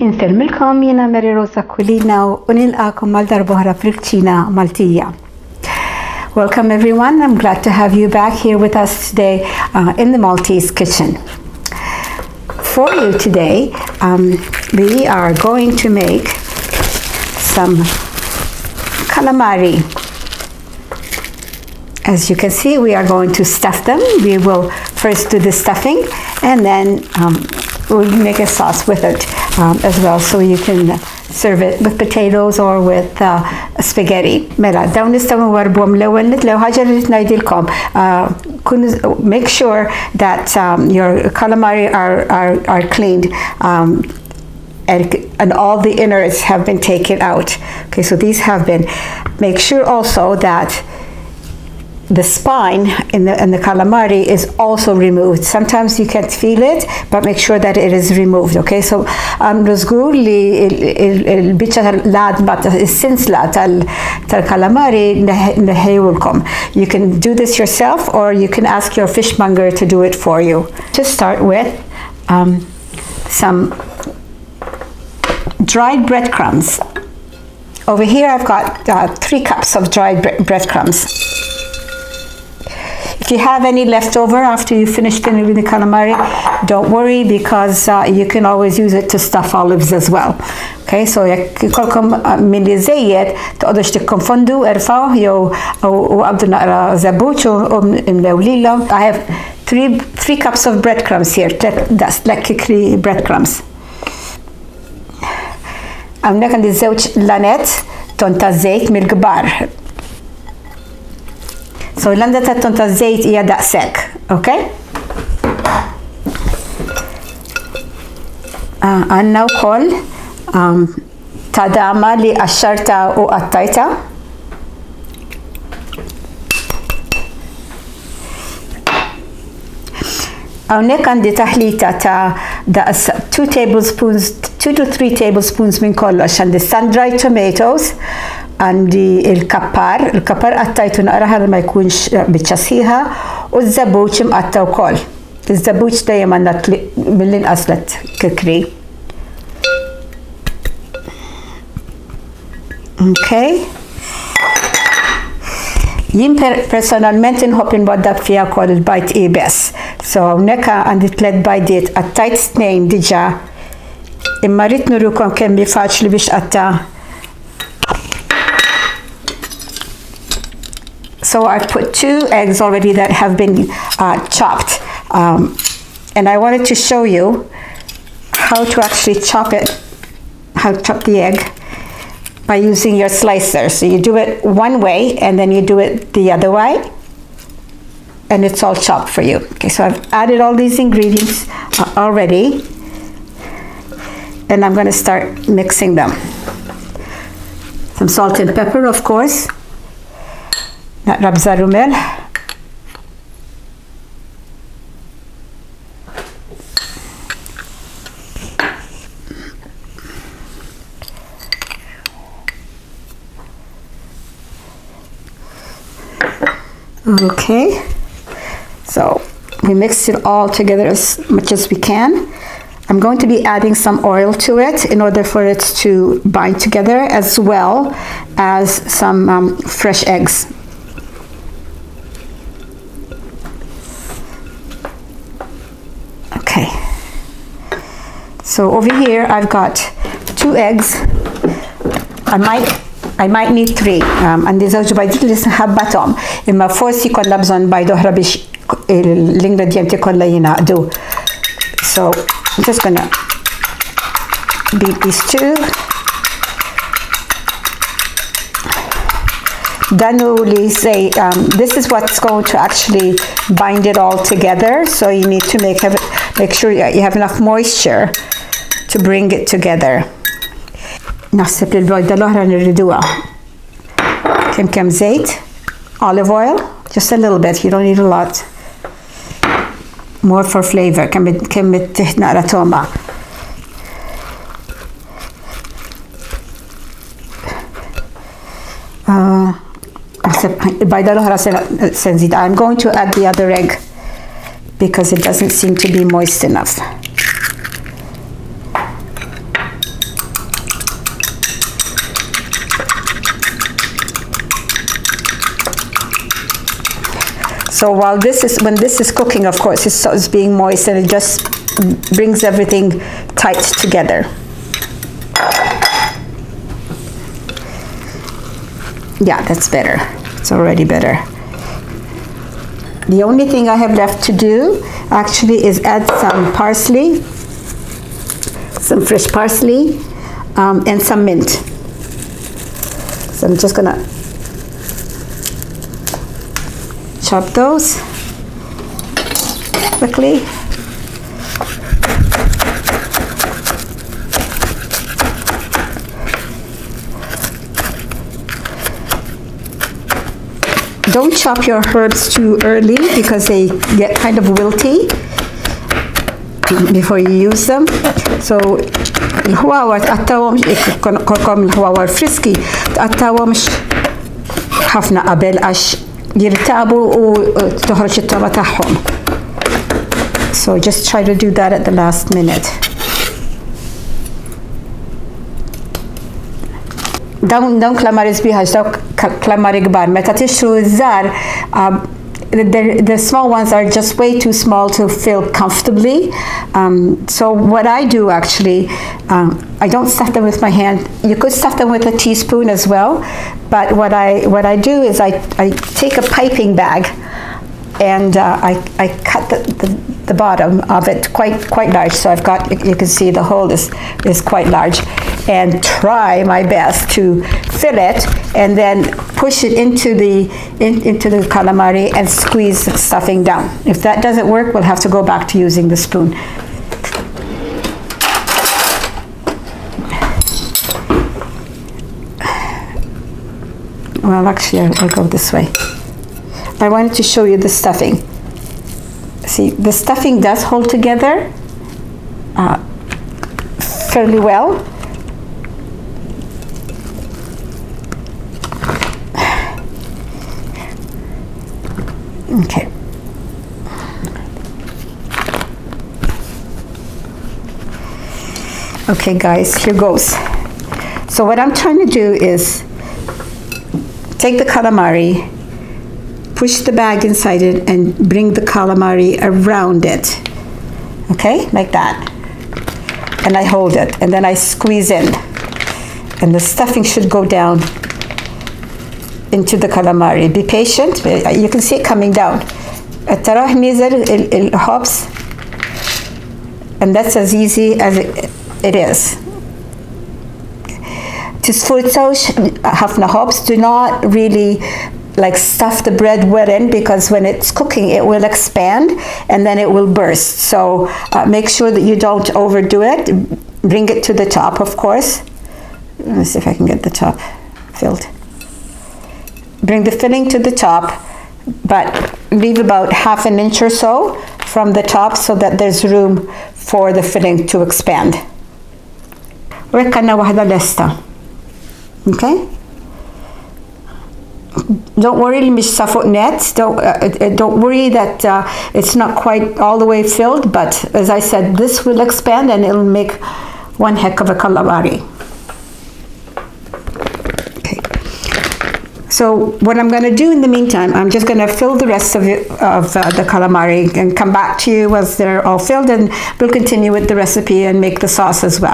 Infirmilkom jiena Mary Rosa Kulina u nilqakom mal darbohra fil-Kċina Maltija. Welcome everyone. I'm glad to have you back here with us today in the Maltese kitchen. For you today, we are going to make some calamari. As you can see, we are going to stuff them. We will first do the stuffing and then we'll make a sauce with it as well, so you can serve it with potatoes or with spaghetti. Mela, dawn nistgħu nwarbuhom l-ewwel nitlew ħaġa li ngħidilkom. Make sure that your calamari are cleaned and all the innards have been taken out. Okay, so these have been. Make sure also that the spine in the calamari is also removed. Sometimes you can't feel it, but make sure that it is removed, okay? So, nżgur li il-biċċa tal-ladma, is-sinsla tal-calamari neħejwulkom. You can do this yourself or you can ask your fishmonger to do it for you. To start with, some dried breadcrumbs. Over here I've got 3 cups of dried breadcrumbs. If you have any left over after you finish with the calamari, don't worry, because you can always use it to stuff olives as well. Okay, so jekk ikolkom milli żejjed toqgħodux tikkonfondu erfgħu jew qabdu naqra żebbuċ u imlew lilhom. I have 3 cups of breadcrumbs here. That's like kikri breadcrumbs. Hawnhekk għandi żewġ lanet ton ta' żejt mill-kbar. So l-għanda ta' ton ta' żejt hija daqshekk, okay? Għandna wkoll ta' dama li qaxxarta u qattajta. Hawnhekk għandi taħlita ta' 2 to 3 tablespoons minn kollox. Għandi sun-dried tomatoes, għandi il-kappar qattajtu naqra ħalli ma jkunx biċċa sħiħa, u żebbuċ imqatta wkoll. Iż-żebbuċ dejjem għandna mill-inqas let kikri. Okay. Jien personalment inħobb inboddab fiha wkoll il-bajt ibes. So hawnhekk għandi 3 bajdiet qattajt 2 diġà. Imma rrid nurukom kemm hi faċli biex qatta. So I've put 2 eggs already that have been chopped. And I wanted to show you how to actually chop it, how to chop the egg by using your slicer. So you do it one way and then you do it the other way and it's all chopped for you. Okay, so I've added all these ingredients already and I'm going to start mixing them. Some salt and pepper, of course. Naqra bżarru milħ. Okay, so we mix it all together as much as we can. I'm going to be adding some oil to it in order for it to bind together, as well as some fresh eggs. Okay, so over here I've got 2 eggs. I might need 3. Għandi żewġ bajdit li nħabbathom, imma forsi kollha bżonn bajd oħra biex l-ingredienti kollha jingħaqdu. So I'm just gonna beat these 2. Danu li say this is what's going to actually bind it all together. So you need to make sure you have enough moisture to bring it together. Naħseb li l-bojda l-oħra nirriduha. Kemm żejt, olive oil, just a little bit, you don't need a lot. More for flavor, kemm naqra toma. Naħseb il-bajda l-oħra se nżid. I'm going to add the other egg because it doesn't seem to be moist enough. So while when this is cooking, of course, it's being moist, and it just brings everything tight together. Yeah, that's better. It's already better. The only thing I have left to do actually is add some parsley, some fresh parsley, and some mint. So I'm just gonna chop those quickly. Don't chop your herbs too early because they get kind of wilty before you use them. So il-ħwawar tqattawhom kolkom il-ħwawar friski tqattawhomx ħafna qabel għax jirtabu u toħroġ it-tama tagħhom. So just try to do that at the last minute. Dawn calamari sbieħax, dawn calamari kbar. Meta tixtru iż-żgħar, the small ones are just way too small to fill comfortably. So what I do actually, I don't stuff them with my hand. You could stuff them with a teaspoon as well, but what I do is I take a piping bag and I cut the bottom of it quite large. So I've got, you can see the hole is quite large, and try my best to fill it and then push it into the calamari and squeeze the stuffing down. If that doesn't work, we'll have to go back to using the spoon. Well, actually, I'll go this way. I wanted to show you the stuffing. See, the stuffing does hold together fairly well. Okay. Okay, guys, here goes. So what I'm trying to do is take the calamari, push the bag inside it, and bring the calamari around it. Okay, like that. And I hold it, and then I squeeze in. And the stuffing should go down into the calamari. Be patient, you can see it coming down. التراح نزل الهوبس, and that's as easy as it is. Tisfurtawx ħafna hops. Do not really like stuff the bread well in, because when it's cooking it will expand and then it will burst. So make sure that you don't overdo it. Bring it to the top, of course. Let me see if I can get the top filled. Bring the filling to the top, but leave about half an inch or so from the top so that there's room for the filling to expand. Wek għandna waħda lesta. Okay? Don't worry li mhix sa fuq net. Don't worry that it's not quite all the way filled, but as I said, this will expand and it'll make one heck of a calamari. So what I'm going to do in the meantime, I'm just going to fill the rest of the calamari and come back to you once they're all filled, and we'll continue with the recipe and make the sauce as well.